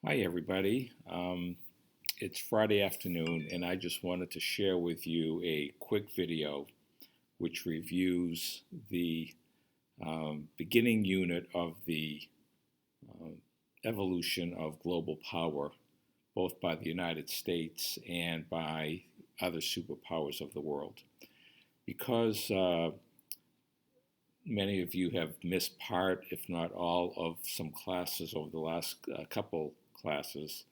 Hi, everybody. It's Friday afternoon, and I just wanted to share with you a quick video which reviews the beginning unit of the uh, evolution of global power, both by the United States and by other superpowers of the world. Because many of you have missed part, if not all, of some classes over the last couple classes,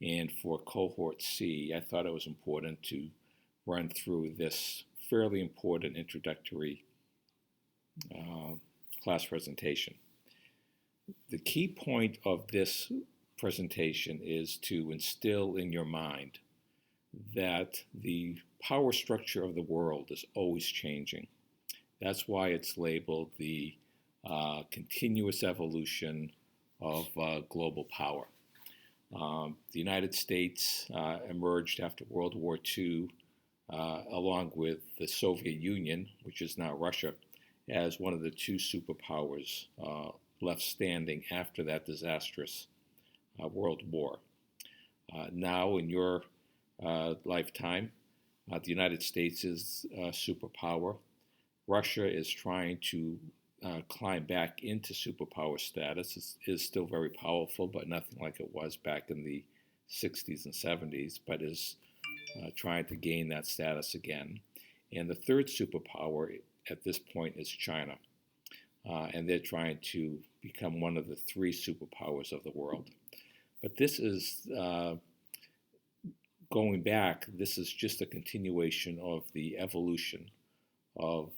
and for cohort C, I thought it was important to run through this fairly important introductory uh, class presentation. The key point of this presentation is to instill in your mind that the power structure of the world is always changing. That's why it's labeled the continuous evolution of global power. The United States emerged after World War II, along with the Soviet Union, which is now Russia, as one of the two superpowers left standing after that disastrous World War. Now, in your lifetime, the United States is a superpower. Russia is trying to climb back into superpower status. Is still very powerful, but nothing like it was back in the 60s and 70s, but is trying to gain that status again. And the third superpower at this point is China. And they're trying to become one of the three superpowers of the world. But this is going back, this is just a continuation of the evolution of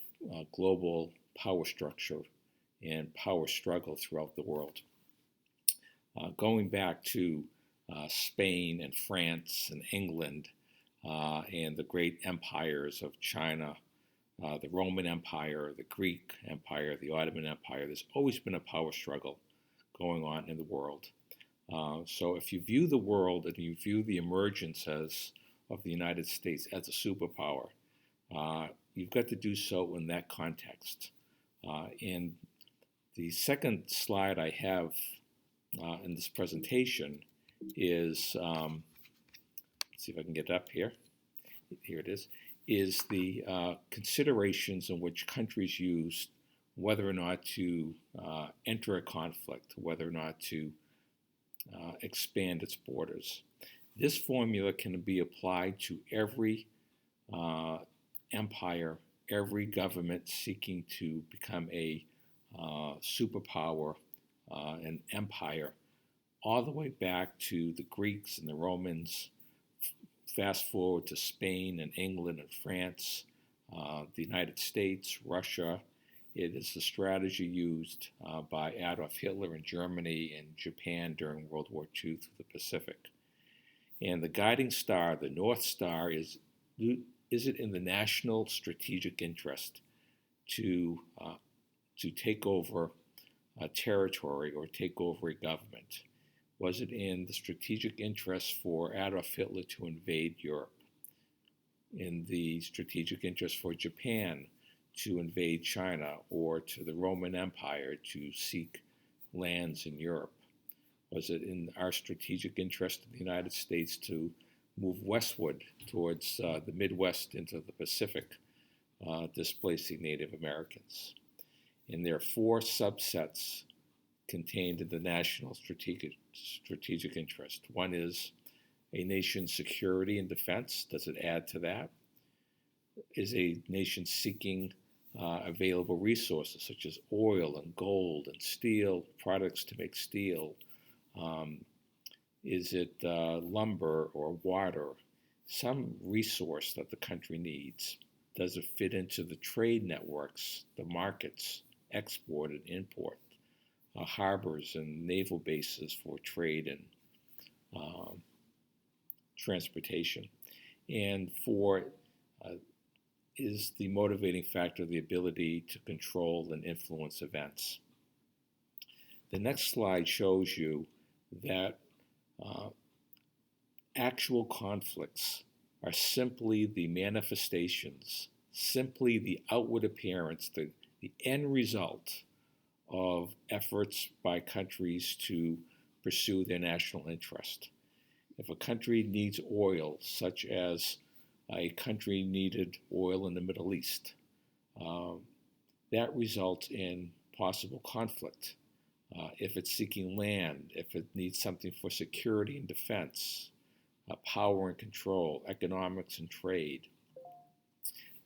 global power structure and power struggle throughout the world. Going back to Spain and France and England and the great empires of China, the Roman Empire, the Greek Empire, the Ottoman Empire, there's always been a power struggle going on in the world. So if you view the world and you view the emergence of the United States as a superpower, you've got to do so in that context. And the second slide I have in this presentation is, let's see if I can get it up here. Here it is the considerations in which countries use whether or not to enter a conflict, whether or not to expand its borders. This formula can be applied to every empire, every government seeking to become a superpower, an empire, all the way back to the Greeks and the Romans, fast forward to Spain and England and France, the United States, Russia. It is the strategy used by Adolf Hitler in Germany and Japan during World War II through the Pacific. And the guiding star, the North Star, is it in the national strategic interest to take over a territory or take over a government? Was it in the strategic interest for Adolf Hitler to invade Europe? In the strategic interest for Japan to invade China, or to the Roman Empire to seek lands in Europe? Was it in our strategic interest of the United States to move westward towards the Midwest into the Pacific, displacing Native Americans? And there are four subsets contained in the national strategic interest. One is a nation's security and defense. Does it add to that? Is a nation seeking available resources such as oil and gold and steel, products to make steel? Is it lumber or water? Some resource that the country needs. Does it fit into the trade networks, the markets, export and import, harbors and naval bases for trade and transportation? And for is the motivating factor the ability to control and influence events? The next slide shows you that actual conflicts are simply the manifestations, simply the outward appearance, the end result of efforts by countries to pursue their national interest. If a country needs oil, such as a country needed oil in the Middle East, that results in possible conflict. If it's seeking land, if it needs something for security and defense, power and control, economics and trade,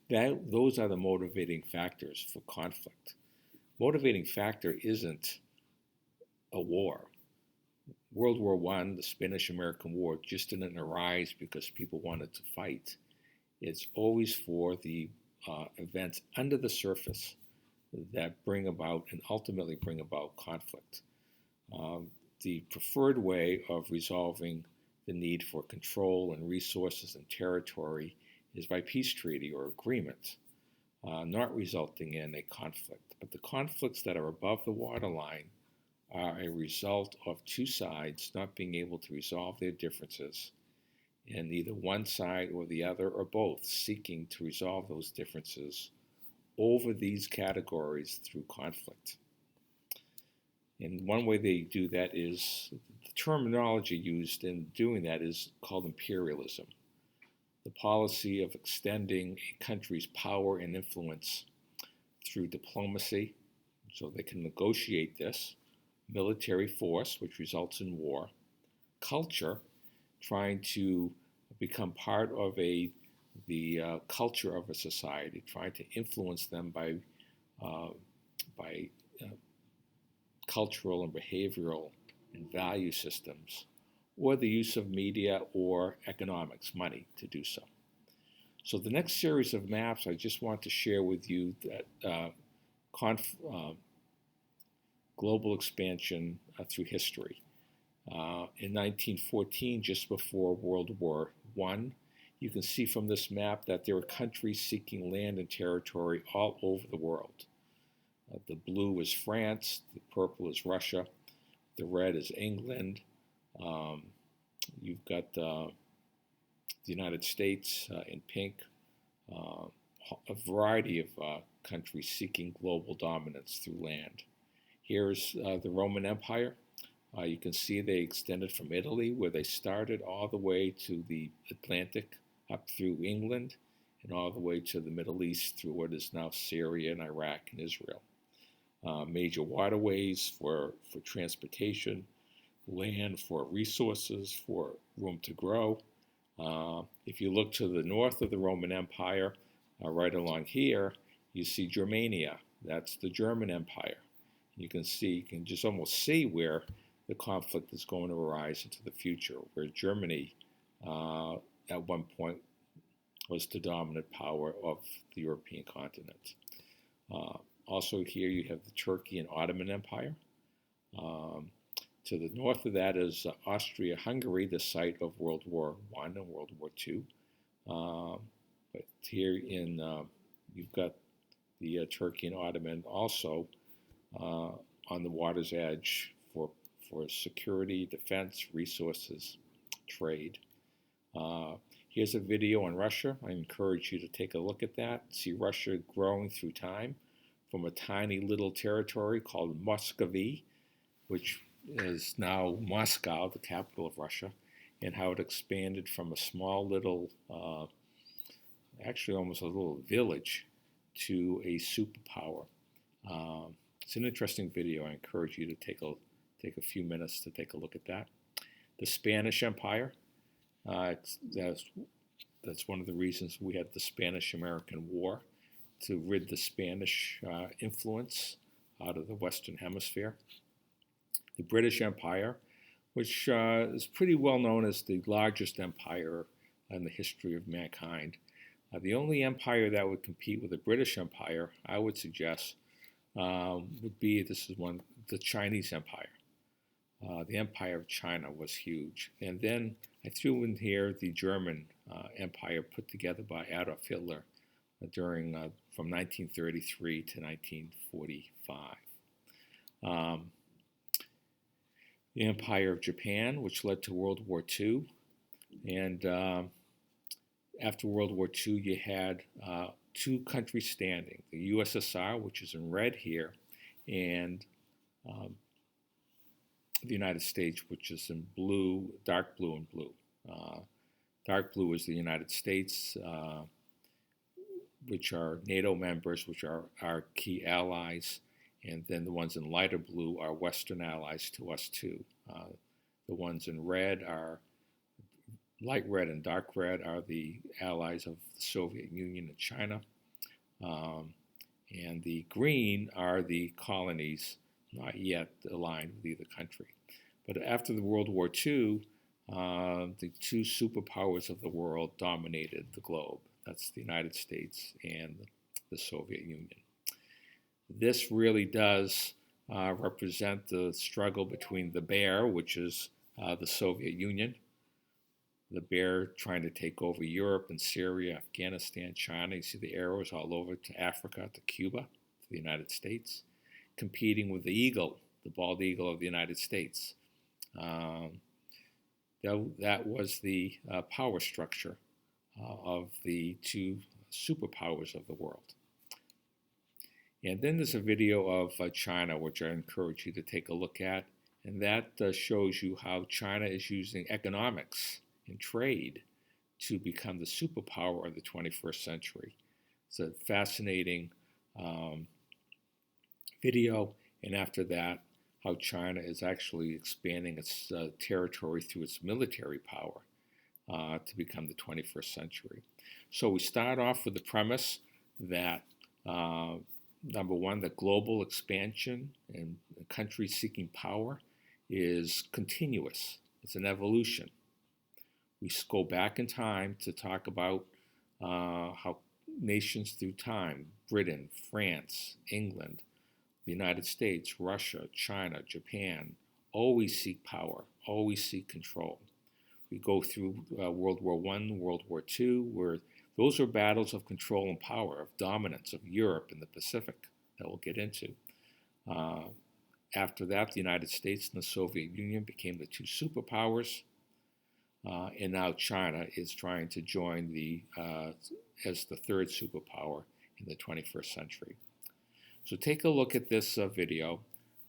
those are the motivating factors for conflict. Motivating factor isn't a war. World War I, the Spanish-American War, just didn't arise because people wanted to fight. It's always for the events under the surface that bring about and ultimately bring about conflict. The preferred way of resolving the need for control and resources and territory is by peace treaty or agreement, not resulting in a conflict. But the conflicts that are above the waterline are a result of two sides not being able to resolve their differences, and either one side or the other or both seeking to resolve those differences over these categories through conflict. And one way they do that is, the terminology used in doing that is called imperialism, the policy of extending a country's power and influence through diplomacy, so they can negotiate this, military force, which results in war, culture, trying to become part of the culture of a society, trying to influence them by cultural and behavioral and value systems, or the use of media or economics, money, to do so. So the next series of maps, I just want to share with you that global expansion through history. In 1914, just before World War I, you can see from this map that there are countries seeking land and territory all over the world. The blue is France, the purple is Russia, the red is England. You've got the United States in pink, a variety of countries seeking global dominance through land. Here's the Roman Empire. You can see they extended from Italy, where they started, all the way to the Atlantic, up through England, and all the way to the Middle East through what is now Syria and Iraq and Israel. Major waterways for transportation, land for resources, for room to grow. If you look to the north of the Roman Empire, right along here, you see Germania. That's the German Empire. You can just almost see where the conflict is going to arise into the future, where Germany at one point was the dominant power of the European continent. Also here you have the Turkey and Ottoman Empire. To the north of that is Austria-Hungary, the site of World War I and World War II. But here you've got the Turkey and Ottoman also on the water's edge for security, defense, resources, trade. Here's a video on Russia. I encourage you to take a look at that. See Russia growing through time from a tiny little territory called Muscovy, which is now Moscow, the capital of Russia, and how it expanded from a small little, actually almost a little village, to a superpower. It's an interesting video. I encourage you to take a few minutes to take a look at that. The Spanish Empire. That's one of the reasons we had the Spanish-American War, to rid the Spanish influence out of the Western Hemisphere. The British Empire, which is pretty well known as the largest empire in the history of mankind. The only empire that would compete with the British Empire, I would suggest, would be, the Chinese Empire. The Empire of China was huge. And then I threw in here the German Empire put together by Adolf Hitler during from 1933 to 1945. The Empire of Japan, which led to World War II. And after World War II, you had two countries standing, the USSR, which is in red here, and for the United States, which is in blue, dark blue and blue. Dark blue is the United States, which are NATO members, which are our key allies. And then the ones in lighter blue are Western allies to us too. The ones in red are light red and dark red are the allies of the Soviet Union and China. And the green are the colonies not yet aligned with either country. But after the World War II, the two superpowers of the world dominated the globe. That's the United States and the Soviet Union. This really does represent the struggle between the bear, which is the Soviet Union, the bear trying to take over Europe and Syria, Afghanistan, China. You see the arrows all over to Africa, to Cuba, to the United States, competing with the eagle, the bald eagle of the United States. That was the power structure of the two superpowers of the world. And then there's a video of China, which I encourage you to take a look at. And that shows you how China is using economics and trade to become the superpower of the 21st century. It's a fascinating video. And after that, how China is actually expanding its territory through its military power to become the 21st century. So we start off with the premise that number one, that global expansion and countries seeking power is continuous. It's an evolution. We go back in time to talk about how nations through time, Britain, France, England, the United States, Russia, China, Japan, always seek power, always seek control. We go through World War I, World War II, where those are battles of control and power, of dominance of Europe and the Pacific that we'll get into. After that, the United States and the Soviet Union became the two superpowers, and now China is trying to join as the third superpower in the 21st century. So take a look at this video.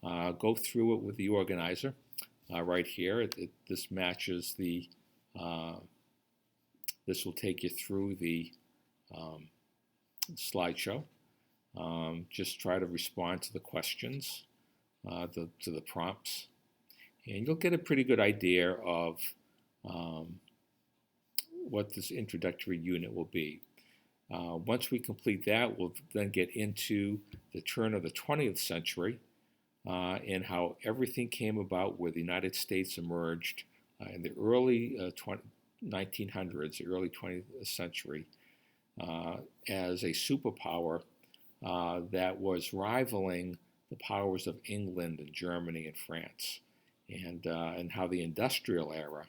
Go through it with the organizer right here. This matches the, this will take you through the slideshow. Just try to respond to the questions, to the prompts, and you'll get a pretty good idea of what this introductory unit will be. Once we complete that, we'll then get into the turn of the 20th century and how everything came about where the United States emerged in the early 1900s, the early 20th century, as a superpower that was rivaling the powers of England and Germany and France, and how the industrial era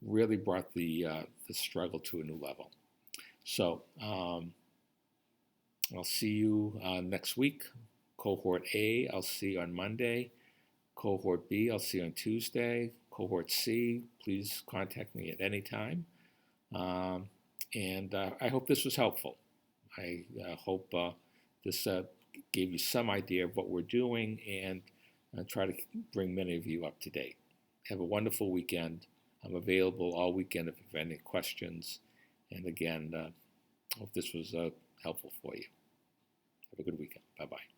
really brought the struggle to a new level. So I'll see you next week. Cohort A, I'll see you on Monday. Cohort B, I'll see you on Tuesday. Cohort C, please contact me at any time. And I hope this was helpful. I hope this gave you some idea of what we're doing, and try to bring many of you up to date. Have a wonderful weekend. I'm available all weekend if you have any questions. And again, hope this was helpful for you. Have a good weekend. Bye-bye.